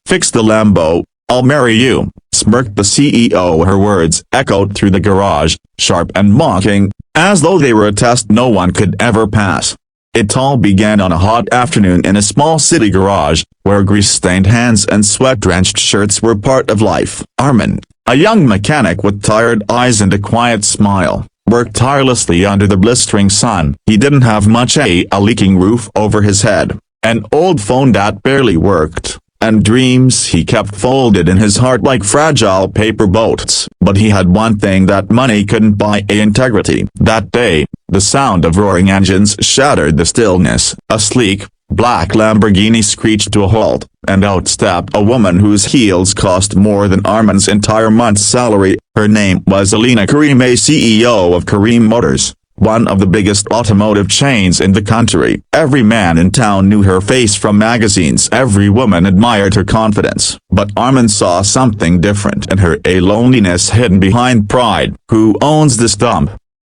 Fix the Lambo, I'll marry you, smirked the CEO. Her words echoed through the garage, sharp and mocking, as though they were a test no one could ever pass. It all began on a hot afternoon in a small city garage, where grease-stained hands and sweat-drenched shirts were part of life. Armin, a young mechanic with tired eyes and a quiet smile, worked tirelessly under the blistering sun. He didn't have much: a leaking roof over his head, an old phone that barely worked, and dreams he kept folded in his heart like fragile paper boats. But he had one thing that money couldn't buy: integrity. That day, the sound of roaring engines shattered the stillness. A sleek, black Lamborghini screeched to a halt, and out stepped a woman whose heels cost more than Armin's entire month's salary. Her name was Alina Karim, a CEO of Karim Motors, one of the biggest automotive chains in the country. Every man in town knew her face from magazines. Every woman admired her confidence. But Armin saw something different in her: a loneliness hidden behind pride. "Who owns this dump?"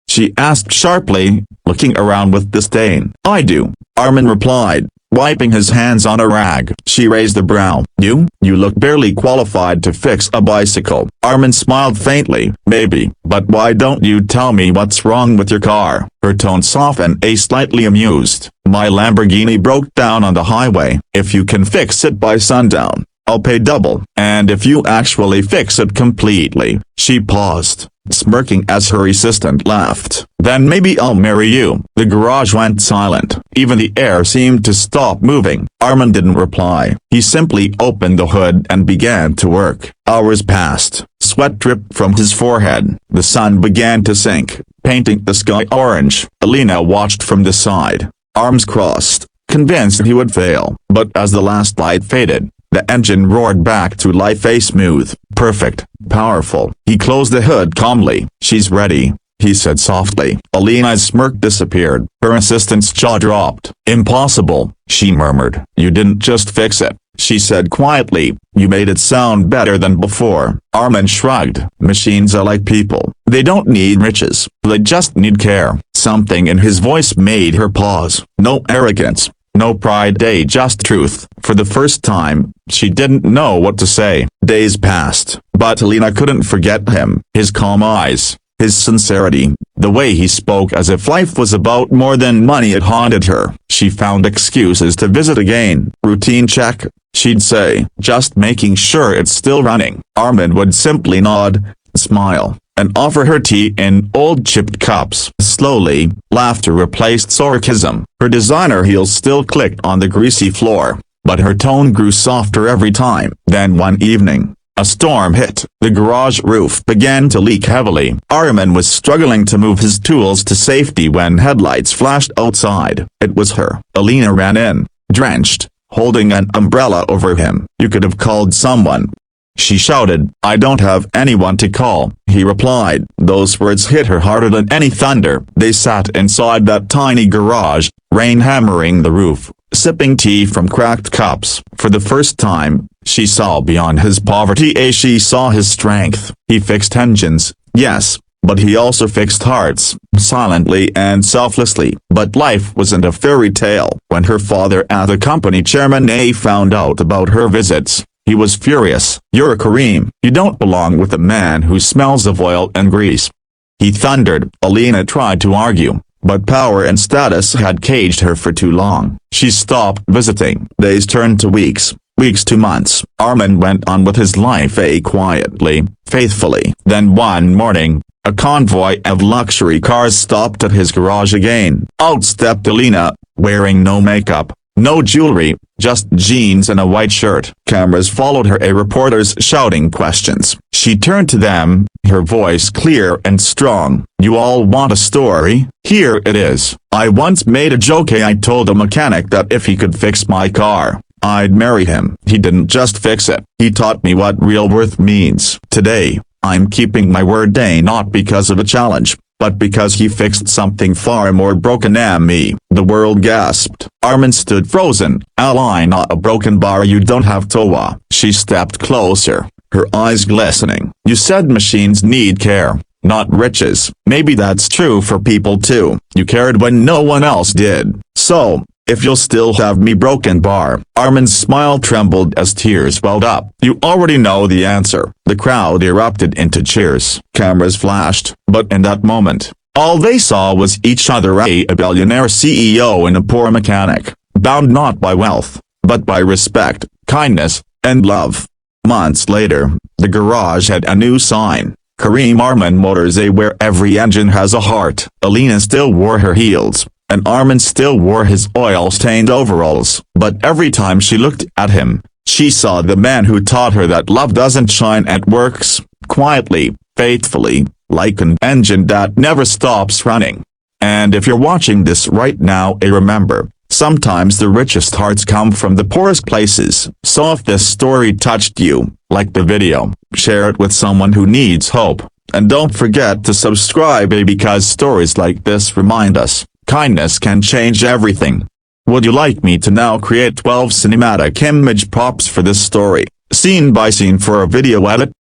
she asked sharply, looking around with disdain. "I do," Armin replied, wiping his hands on a rag. She raised a brow. You look barely qualified to fix a bicycle." Armin smiled faintly. "Maybe, but why don't you tell me what's wrong with your car?" Her tone softened, a slightly amused. "My Lamborghini broke down on the highway. If you can fix it by sundown, I'll pay double. And if you actually fix it completely." She paused, smirking as her assistant laughed. "Then maybe I'll marry you." The garage went silent. Even the air seemed to stop moving. Armin didn't reply. He simply opened the hood and began to work. Hours passed. Sweat dripped from his forehead. The sun began to sink, painting the sky orange. Alina watched from the side, arms crossed, convinced he would fail. But as the last light faded, the engine roared back to life, a smooth, perfect, powerful. He closed the hood calmly. "She's ready," he said softly. Alina's smirk disappeared. Her assistant's jaw dropped. "Impossible," she murmured. "You didn't just fix it," she said quietly. "You made it sound better than before." Armin shrugged. "Machines are like people. They don't need riches. They just need care." Something in his voice made her pause. No arrogance, no pride, just truth. For the first time, she didn't know what to say. Days passed, but Alina couldn't forget him. His calm eyes, his sincerity, the way he spoke as if life was about more than money. It haunted her. She found excuses to visit again. "Routine check," she'd say, "just making sure it's still running." Armin would simply nod, smile, and offer her tea in old chipped cups. Slowly, laughter replaced sarcasm. Her designer heels still clicked on the greasy floor, but her tone grew softer every time. Then one evening, a storm hit. The garage roof began to leak heavily. Armin was struggling to move his tools to safety when headlights flashed outside. It was her. Alina ran in, drenched, holding an umbrella over him. "You could have called someone," she shouted. "I don't have anyone to call," he replied. Those words hit her harder than any thunder. They sat inside that tiny garage, rain hammering the roof, sipping tea from cracked cups. For the first time, she saw beyond his poverty. She saw his strength. He fixed engines, yes, but he also fixed hearts, silently and selflessly. But life wasn't a fairy tale. When her father, the company chairman, found out about her visits, he was furious. "You're a Karim. You don't belong with a man who smells of oil and grease," he thundered. Alina tried to argue, but power and status had caged her for too long. She stopped visiting. Days turned to weeks, weeks to months. Armin went on with his life, quietly, faithfully. Then one morning, a convoy of luxury cars stopped at his garage again. Out stepped Alina, wearing no makeup, no jewelry, just jeans and a white shirt. Cameras followed her, reporters shouting questions. She turned to them, her voice clear and strong. "You all want a story? Here it is. I once made a joke. I told a mechanic that if he could fix my car, I'd marry him. He didn't just fix it. He taught me what real worth means. Today, I'm keeping my word, not because of a challenge, but because he fixed something far more broken than me." The world gasped. Armin stood frozen. "Alina, a broken bar? You don't have Toa." She stepped closer, her eyes glistening. "You said machines need care, not riches. Maybe that's true for people too. You cared when no one else did. So, if you'll still have me broken bar. Armin's smile trembled as tears welled up. You already know the answer. The crowd erupted into cheers. Cameras flashed, but in that moment, all they saw was each other, a billionaire CEO and a poor mechanic, bound not by wealth, but by respect, kindness, and love. Months later, the garage had a new sign. Kareem Armin Motors, where every engine has a heart. Alina still wore her heels, and Armin still wore his oil-stained overalls. But every time she looked at him, she saw the man who taught her that love doesn't shine at works, quietly, faithfully, like an engine that never stops running. And if you're watching this right now, remember, sometimes the richest hearts come from the poorest places. So if this story touched you, like the video, share it with someone who needs hope, and don't forget to subscribe, because stories like this remind us, kindness can change everything. Would you like me to now create 12 cinematic image props for this story, scene by scene, for a video edit?